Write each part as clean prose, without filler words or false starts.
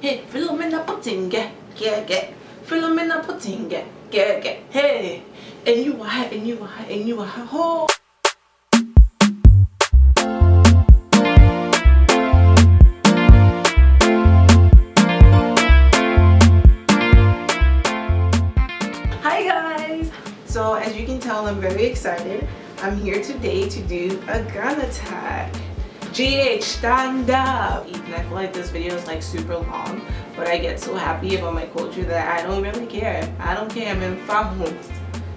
Hey, Philomena Putinge, get. Philomena Putinge, get. Hey, and you are, ho. Hi guys! So as you can tell, I'm very excited. I'm here today to do a Ghana tag. GH, stand up! And I feel like this video is like super long, but I get so happy about my culture that I don't really care. I don't care, I'm in Fahu.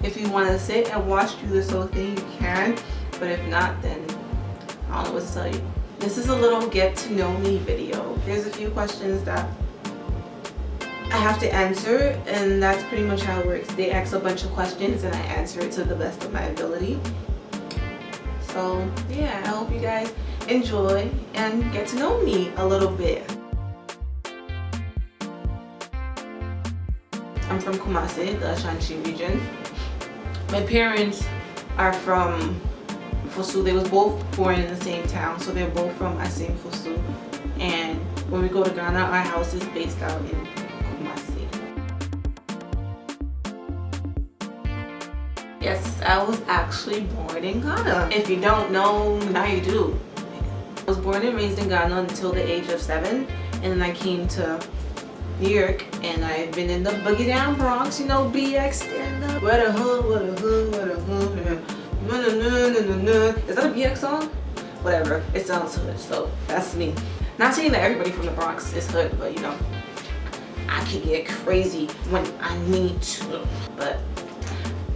If you want to sit and watch through this whole thing, you can, but if not, then I don't know what to tell you. This is a little get to know me video. There's a few questions that I have to answer, and that's pretty much how it works. They ask a bunch of questions and I answer it to the best of my ability. So yeah, I hope you guys enjoy and get to know me a little bit. I'm from Kumasi, the Ashanti region. My parents are from Fusu. They was both born in the same town, so they're both from Asim Fusu. And when we go to Ghana, our house is based out in Kumasi. Yes, I was actually born in Ghana. If you don't know, now you do. I was born and raised in Ghana until the age of 7, and then I came to New York, and I've been in the boogie down Bronx, you know, BX stand up. What a hood, what a hood, what a hood. Is that a BX song? Whatever, it sounds hood, so that's me. Not saying that everybody from the Bronx is hood, but you know, I can get crazy when I need to. But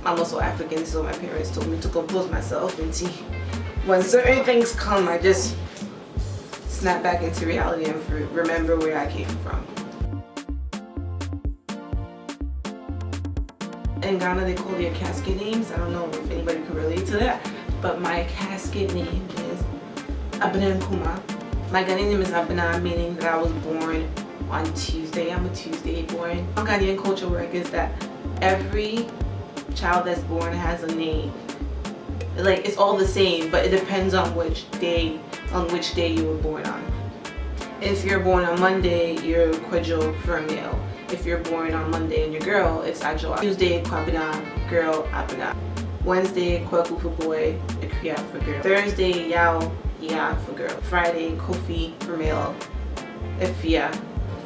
I'm also African, so my parents told me to compose myself, and see, when certain things come, I just snap back into reality and remember where I came from. In Ghana, they call their casket names. I don't know if anybody can relate to that, but my casket name is Abena Kuma. My Ghanaian name is Abena, meaning that I was born on Tuesday. I'm a Tuesday born. Ghanaian culture work is that every child that's born has a name. Like, it's all the same, but it depends on which day you were born on. If you're born on Monday, you're Kwejo for a male. If you're born on Monday and you're girl, it's Ajo. Tuesday, Kwabena, girl, Abena. Wednesday, Kwaku for boy, Ikria for girl. Thursday, Yao, Ya for girl. Friday, Kofi for male, Ifia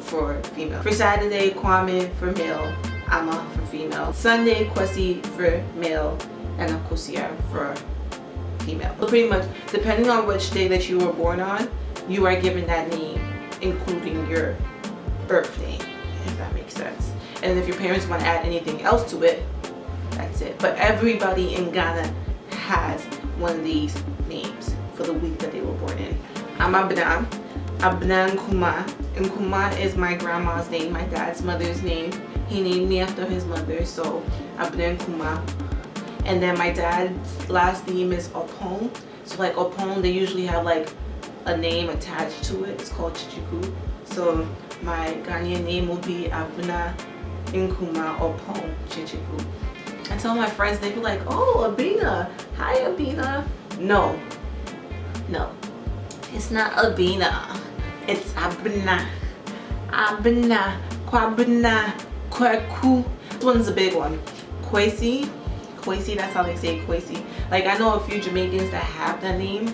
for female. For Saturday, Kwame for male, Ama for female. Sunday, Kwesi for male, and Akosia for female. So pretty much, depending on which day that you were born on, you are given that name, including your birth name, if that makes sense. And if your parents want to add anything else to it, that's it. But everybody in Ghana has one of these names for the week that they were born in. I'm Abena Nkuma. Nkuma is my grandma's name, my dad's mother's name. He named me after his mother, so Abena Nkuma. And then my dad's last name is Opon. So like Opon, they usually have like a name attached to it. It's called Chichiku. So my Ghanaian name will be Abena Nkuma Opon Chichiku. I tell my friends, they be like, oh, Abena. Hi, Abena. No. It's not Abena. It's Abena. Abena. Kwabena. Kwaku. This one's a big one. Kwesi. Kwesi, that's how they say Kwesi. Like, I know a few Jamaicans that have that name,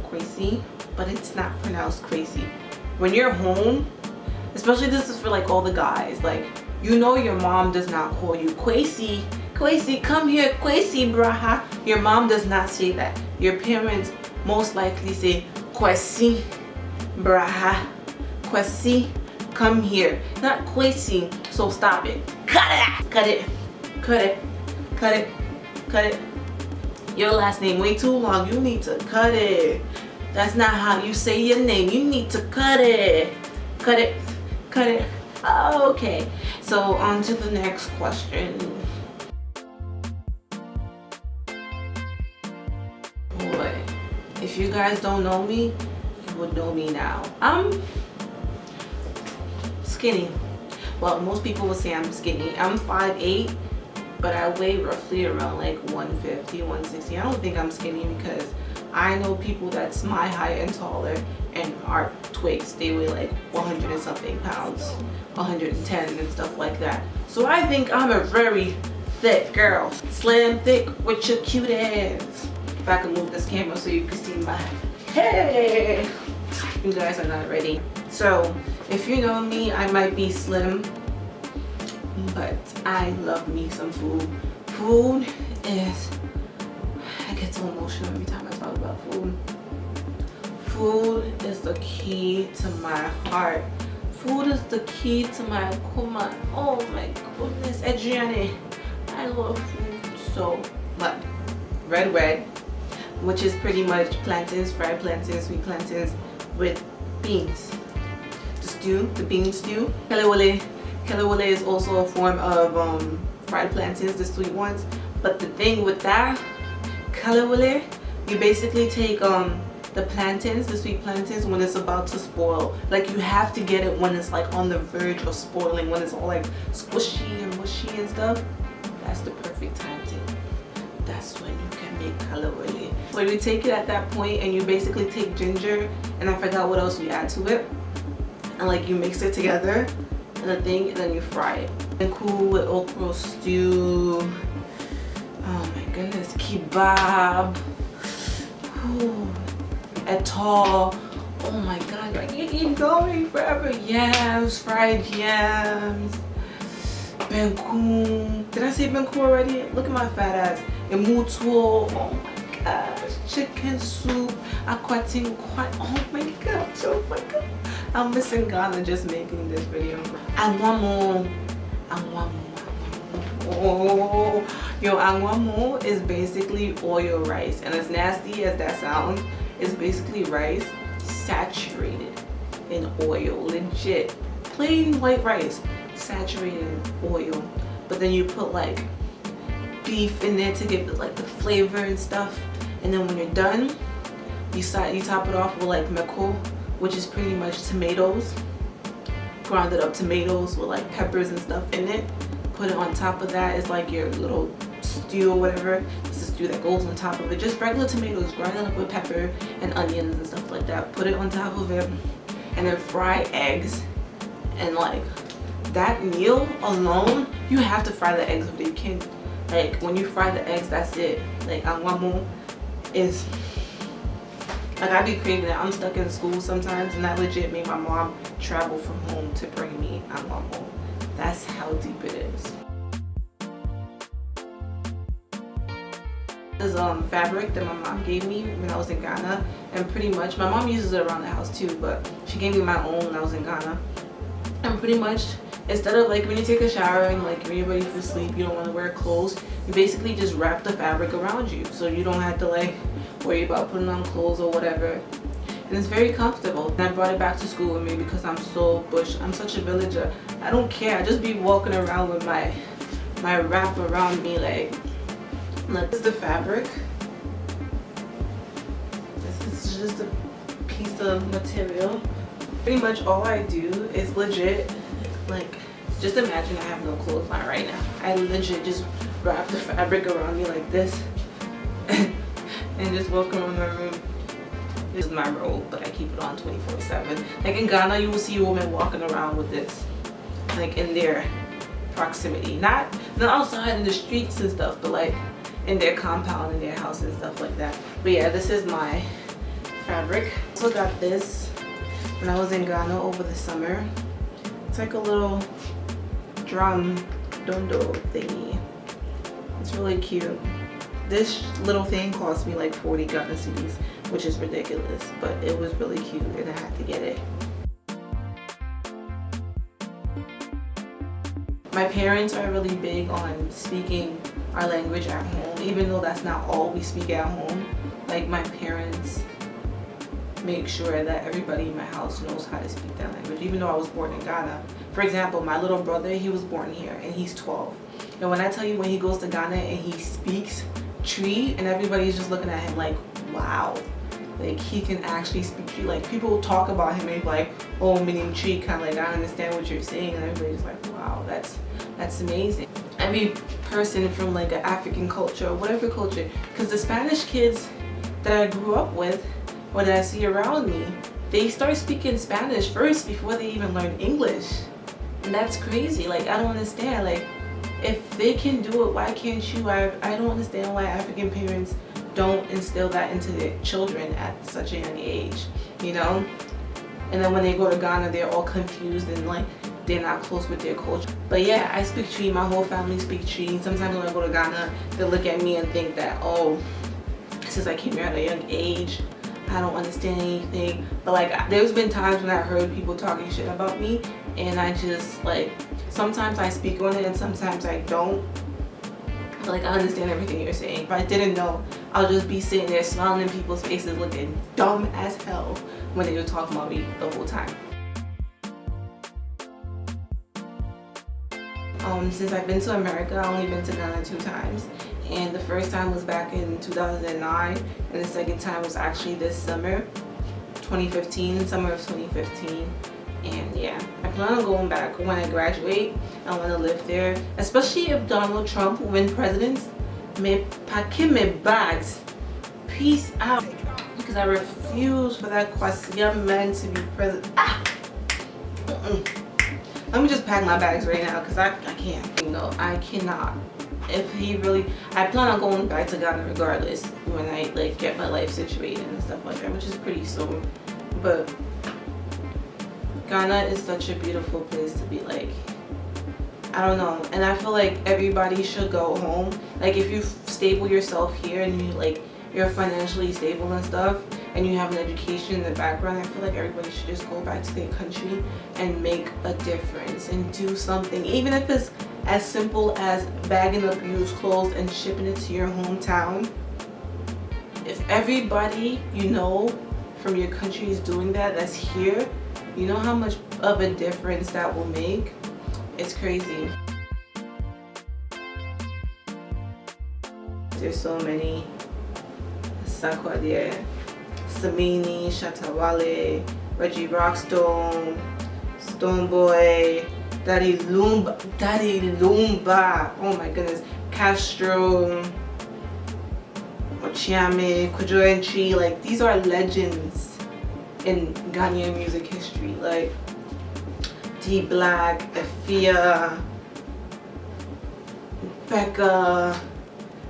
Kwesi, but it's not pronounced Kwesi. When you're home, especially this is for like all the guys, like, you know your mom does not call you Kwesi. Kwesi, come here, Kwesi, braha. Your mom does not say that. Your parents most likely say Kwesi, braha. Kwesi, come here. Not Kwesi, so stop it. Cut it! Cut it. Cut it. Cut it. Cut it. Your last name way too long. You need to cut it. That's not how you say your name. You need to cut it. Cut it. Cut it. Okay. So on to the next question. Boy, if you guys don't know me, you would know me now. I'm skinny. Well, most people would say I'm skinny. I'm 5'8". But I weigh roughly around like 150, 160. I don't think I'm skinny because I know people that's my height and taller, and our twigs, they weigh like 100 and something pounds, 110 and stuff like that. So I think I'm a very thick girl, slim thick with your cute ass. If I can move this camera so you can see my head. You guys are not ready. So if you know me, I might be slim, but I love me some food. Food is, I get so emotional every time I talk about food. Food is the key to my heart. Food is the key to my kuma. Oh my goodness, Adrienne, I love food so much. Red, which is pretty much plantains, fried plantains, sweet plantains with beans. The stew, the bean stew. Kelewele is also a form of fried plantains, the sweet ones. But the thing with that, kelewele, you basically take the plantains, the sweet plantains, when it's about to spoil. Like you have to get it when it's like on the verge of spoiling, when it's all like squishy and mushy and stuff. That's the perfect time to. That's when you can make kelewele. So you take it at that point and you basically take ginger and I forgot what else you add to it. And like you mix it together and the thing, and then you fry it. And cool with okra stew. Oh my goodness, kebab. Ooh. Atol. Oh my god, I can keep going forever. Yams, fried yams. Benku. Did I say benku already? Look at my fat ass. Emutuo. Oh my gosh. Chicken soup. Aquating. Oh my gosh. Oh my god. I'm missing Ghana just making this video. Anwamo. Oh, yo, anwamo is basically oil rice, and as nasty as that sounds, it's basically rice saturated in oil, legit. Plain white rice saturated in oil, but then you put like beef in there to give it like the flavor and stuff, and then when you're done, you top it off with like meko, which is pretty much tomatoes, grounded up tomatoes with like peppers and stuff in it. Put it on top of that. It's like your little stew or whatever. It's a stew that goes on top of it. Just regular tomatoes, grounded up with pepper and onions and stuff like that. Put it on top of it, and then fry eggs. And like that meal alone, you have to fry the eggs if you can. Like when you fry the eggs, that's it. Like anwamo is like I be craving it. I'm stuck in school sometimes, and that legit made my mom travel from home to bring me anwamo. That's how deep it is. This fabric that my mom gave me when I was in Ghana, and pretty much my mom uses it around the house too, but she gave me my own when I was in Ghana. And pretty much, instead of like when you take a shower and like when you're ready for sleep, you don't want to wear clothes, you basically just wrap the fabric around you, so you don't have to like worry about putting on clothes or whatever. And it's very comfortable. And I brought it back to school with me because I'm so bush. I'm such a villager. I don't care. I just be walking around with my wrap around me like. Look, this is the fabric. This is just a piece of material. Pretty much all I do is legit, like, just imagine I have no clothes on right now. I legit just wrap the fabric around me like this and just walk around my room. This is my robe, but I keep it on 24/7. Like in Ghana, you will see women walking around with this, like in their proximity. Not outside in the streets and stuff, but like in their compound, in their house and stuff like that. But yeah, this is my fabric. I also got this when I was in Ghana over the summer. It's like a little drum dondo thingy. It's really cute. This little thing cost me like 40 Ghana cedis, which is ridiculous, but it was really cute and I had to get it. My parents are really big on speaking our language at home, even though that's not all we speak at home. Like my parents make sure that everybody in my house knows how to speak that language, even though I was born in Ghana. For example, my little brother, he was born here and he's 12. And when I tell you when he goes to Ghana and he speaks Tree, and everybody's just looking at him like, wow, like he can actually speak Tree. Like people talk about him and be like, oh, meaning Tree, kind of like, I understand what you're saying, and everybody's like, wow, that's amazing. Every person from like an African culture or whatever culture, because the Spanish kids that I grew up with or that I see around me, they start speaking Spanish first before they even learn English. And that's crazy. Like, I don't understand. Like, if they can do it, why can't you? I don't understand why African parents don't instill that into their children at such a young age, you know? And then when they go to Ghana, they're all confused and like they're not close with their culture. But yeah, I speak Twi, my whole family speaks Twi. Sometimes when I go to Ghana, they look at me and think that, oh, since I came here at a young age, I don't understand anything. But like, there's been times when I heard people talking shit about me, and I just like, sometimes I speak on it and sometimes I don't. But like, I understand everything you're saying. If I didn't know, I'll just be sitting there smiling in people's faces looking dumb as hell when they were talking about me the whole time. Since I've been to America, I've only been to Ghana 2 times. And the first time was back in 2009, and the second time was actually this summer, 2015, summer of 2015. And yeah, I plan on going back when I graduate. I want to live there, especially if Donald Trump wins president. Me pack my bags, peace out, because I refuse for that young man to be president. Let me just pack my bags right now, because I can't. You know, I cannot. If he really, I plan on going back to Ghana regardless when I like get my life situated and stuff like that, which is pretty soon. But Ghana is such a beautiful place to be. Like, I don't know, and I feel like everybody should go home. Like, if you stable yourself here and you like you're financially stable and stuff, and you have an education in the background, I feel like everybody should just go back to their country and make a difference and do something, even if it's as simple as bagging up used clothes and shipping it to your hometown. If everybody you know from your country is doing that, that's here, you know how much of a difference that will make? It's crazy. There's so many. Sakwa there, Samini, Shatawale, Reggie Rockstone, Stoneboy, Daddy Lumba, oh my goodness, Castro, Ochiame, Kojo Entry. Like, these are legends in Ghanaian music history. Like D Black, Efia, Becca,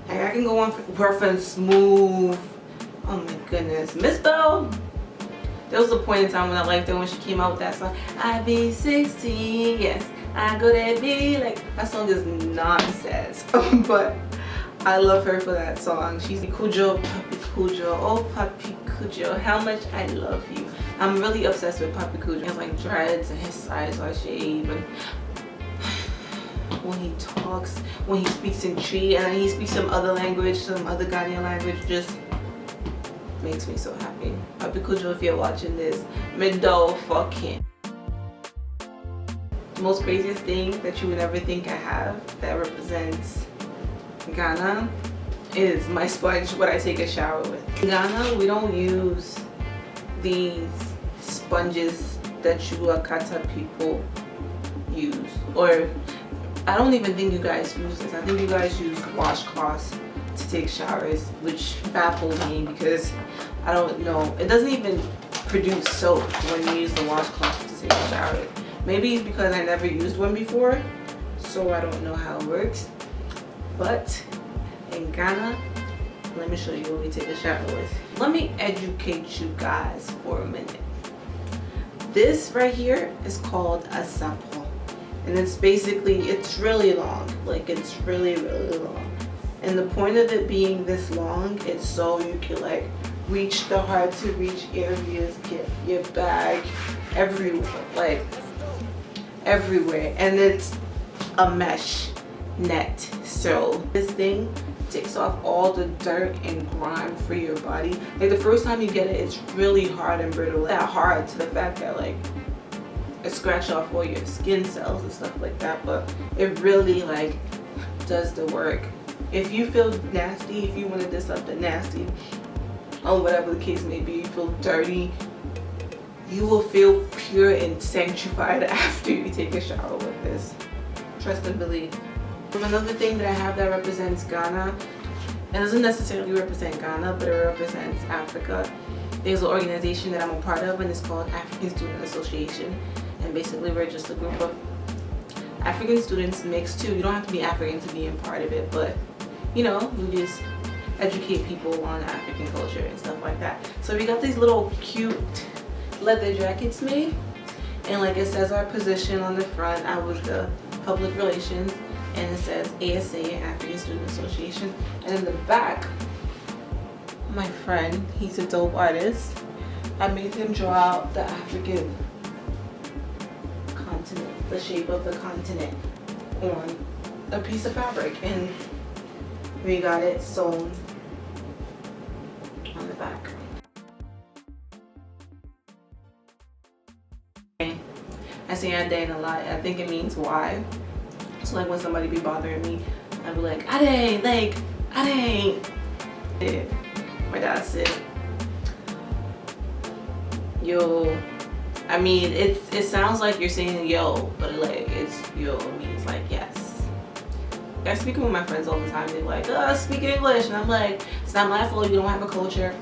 I can go on for Rough and Smooth. Oh my goodness, Miss Bell. There was a point in time when I liked her when she came out with that song. I be 16, yes, I go there be like, that song is nonsense. But I love her for that song. She's Kujo, Papi Kujo, oh Papi Kujo, how much I love you. I'm really obsessed with Papi Kujo. He has like dreads and his sides are shaved, and when he talks, when he speaks in Twi, and then he speaks some other language, some other Ghanaian language, just makes me so happy. Papi Kujo, if you're watching this, middle fucking. The most craziest thing that you would ever think I have that represents Ghana is my sponge, what I take a shower with. In Ghana, we don't use these sponges that you Akata people use, or I don't even think you guys use this. I think you guys use washcloths to take showers, which baffles me because I don't know. It doesn't even produce soap when you use the washcloth to take a shower. Maybe it's because I never used one before, so I don't know how it works. But in Ghana, let me show you what we take a shower with. Let me educate you guys for a minute. This right here is called a sapo. And it's basically, it's really long. Like, it's really, really long. And the point of it being this long is so you can like reach the hard to reach areas, get your bag everywhere, like everywhere. And it's a mesh net. So this thing takes off all the dirt and grime for your body. Like, the first time you get it, it's really hard and brittle. That hard to the fact that like it scratch off all your skin cells and stuff like that, but it really like does the work. If you feel nasty, if you want to diss up the nasty, or whatever the case may be, you feel dirty, you will feel pure and sanctified after you take a shower with this. Trust and believe. Another thing that I have that represents Ghana, and doesn't necessarily represent Ghana, but it represents Africa, there's an organization that I'm a part of, and it's called African Student Association. And basically we're just a group of African students mixed too. You don't have to be African to be a part of it, but you know, we just educate people on African culture and stuff like that. So we got these little cute leather jackets made, and like it says our position on the front. I was the public relations, and it says ASA, African Student Association. And in the back, my friend, he's a dope artist. I made him draw out the African continent, the shape of the continent, on a piece of fabric, and we got it sewn on the back. I say "Kdei" a lot. I think it means why. So like when somebody be bothering me, I'd be like, "Kdei, like Kdei." My dad said, "Yo." I mean, it sounds like you're saying yo, but like it's yo means like yes. I speak with my friends all the time. They're like, speak English, and I'm like, it's not my fault you don't have a culture.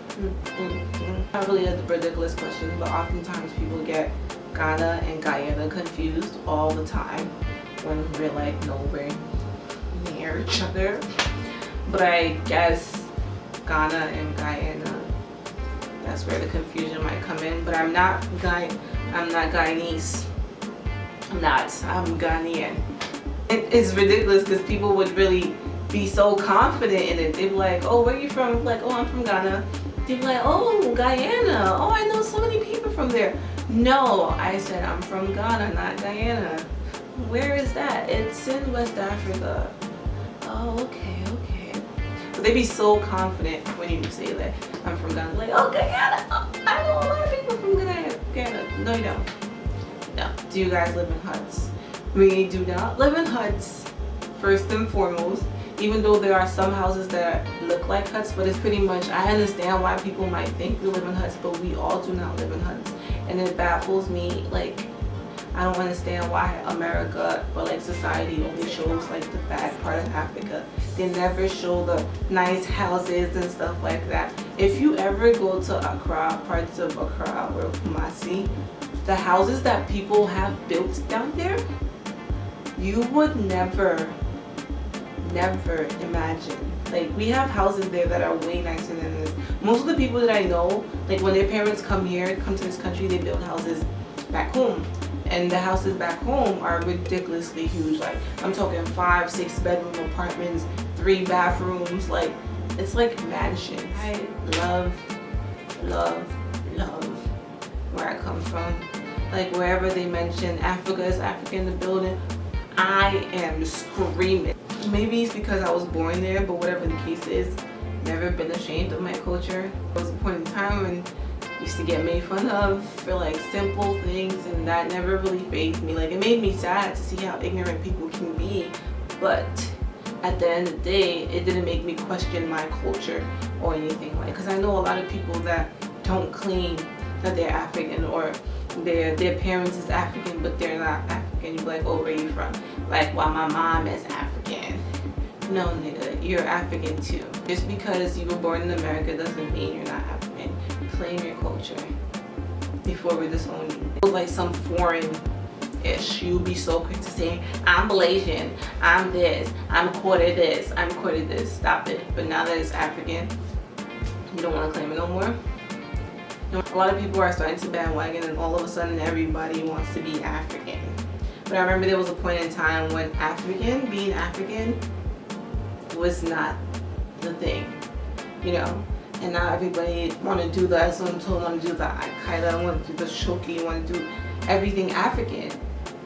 Not really a ridiculous question, but oftentimes people get Ghana and Guyana confused all the time when we're like nowhere near each other. But I guess Ghana and Guyana, that's where the confusion might come in. But I'm not Guyanese. I'm Ghanaian. It's ridiculous because people would really be so confident in it. They'd be like, oh, where are you from? Like, oh, I'm from Ghana. They'd be like, oh, Guyana. Oh, I know so many people from there. No, I said I'm from Ghana, not Guyana. Where is that? It's in West Africa. Oh, okay. But they'd be so confident when you say that I'm from Ghana. Like, oh, Guyana. Oh, I know a lot of people from Guyana. No, you don't. No. Do you guys live in huts? We do not live in huts, first and foremost, even though there are some houses that look like huts, but it's pretty much, I understand why people might think we live in huts, but we all do not live in huts. And it baffles me, like, I don't understand why America, or like society, only shows like the bad part of Africa. They never show the nice houses and stuff like that. If you ever go to Accra, parts of Accra or Kumasi, the houses that people have built down there, you would never imagine. Like, we have houses there that are way nicer than this. Most of the people that I know, like when their parents come here, come to this country, they build houses back home. And the houses back home are ridiculously huge. Like, I'm talking 5-6 bedroom apartments, 3 bathrooms. Like, it's like mansions. I love where I come from. Like, wherever they mention Africa is Africa in the building, I am screaming. Maybe it's because I was born there, but whatever the case is, never been ashamed of my culture. There was a point in time when I used to get made fun of for like simple things, and that never really fazed me. Like, it made me sad to see how ignorant people can be, but at the end of the day, it didn't make me question my culture or anything. Like, because I know a lot of people that don't claim that they're African, or their parents is African but they're not African. You're like, oh, where are you from? Like, well, my mom is African. No, nigga, you're African too. Just because you were born in America doesn't mean you're not African. Claim your culture before we disown you. It was like some foreign-ish. You'd be so quick to say, I'm Malaysian, I'm this, I'm quarter this, I'm quarter this. Stop it. But now that it's African, you don't want to claim it no more. A lot of people are starting to bandwagon, and all of a sudden everybody wants to be African. But I remember there was a point in time when being African was not the thing, you know. And now everybody want to do the Asonto, want to do the Akaida, want to do the Shoki, want to do everything African.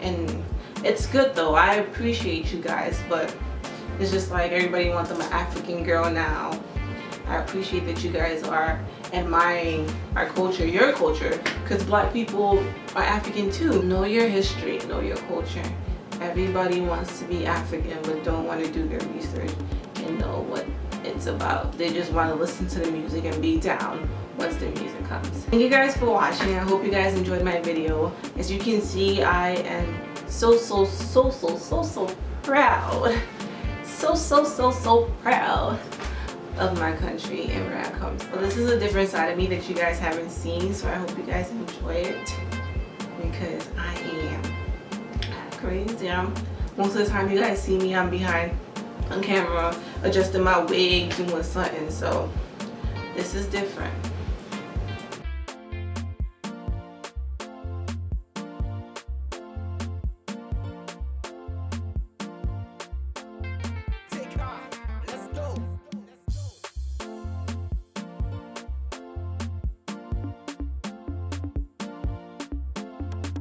And it's good though, I appreciate you guys, but it's just like everybody wants them an African girl now. I appreciate that you guys are admiring our culture, your culture, because black people are African too. Know your history, know your culture. Everybody wants to be African but don't want to do their research and know what it's about. They just want to listen to the music and be down once the music comes. Thank you guys for watching. I hope you guys enjoyed my video. As you can see, I am so proud. So proud of my country and where I come from. So this is a different side of me that you guys haven't seen, so I hope you guys enjoy it, because I am crazy. Most of the time you guys see me, I'm behind on camera adjusting my wig, doing something, so this is different.